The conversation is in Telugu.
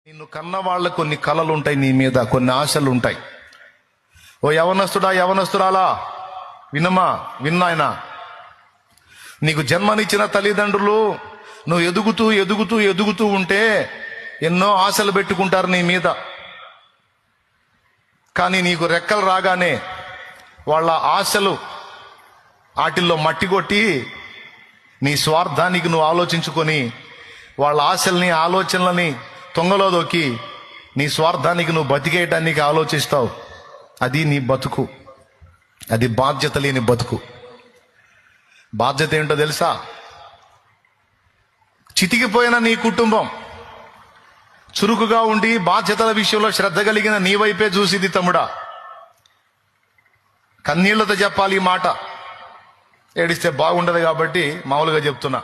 నిన్ను కన్న వాళ్ళ కొన్ని కలలు ఉంటాయి, నీ మీద కొన్ని ఆశలు ఉంటాయి. ఓ యవనస్తుడా యవనస్తురాలా విన్నాయన, నీకు జన్మనిచ్చిన తల్లిదండ్రులు నువ్వు ఎదుగుతూ ఎదుగుతూ ఎదుగుతూ ఉంటే ఎన్నో ఆశలు పెట్టుకుంటారు నీ మీద. కానీ నీకు రెక్కలు రాగానే వాళ్ళ ఆశలు వాటిల్లో మట్టి కొట్టి నీ స్వార్థానికి నువ్వు ఆలోచించుకొని వాళ్ళ ఆశల్ని ఆలోచనలని తొంగలో దొక్కి నీ స్వార్థానికి నువ్వు బతికేయటానికి ఆలోచిస్తావు. అది నీ బతుకు, అది బాధ్యత లేని బతుకు. బాధ్యత ఏంటో తెలుసా? చితికిపోయిన నీ కుటుంబం చురుకుగా ఉండి బాధ్యతల విషయంలో శ్రద్ధ కలిగిన నీ వైపే చూసిది తమ్ముడా. కన్నీళ్లతో చెప్పాలి ఈ మాట, ఏడిస్తే బాగుండదు కాబట్టి మామూలుగా చెప్తున్నా.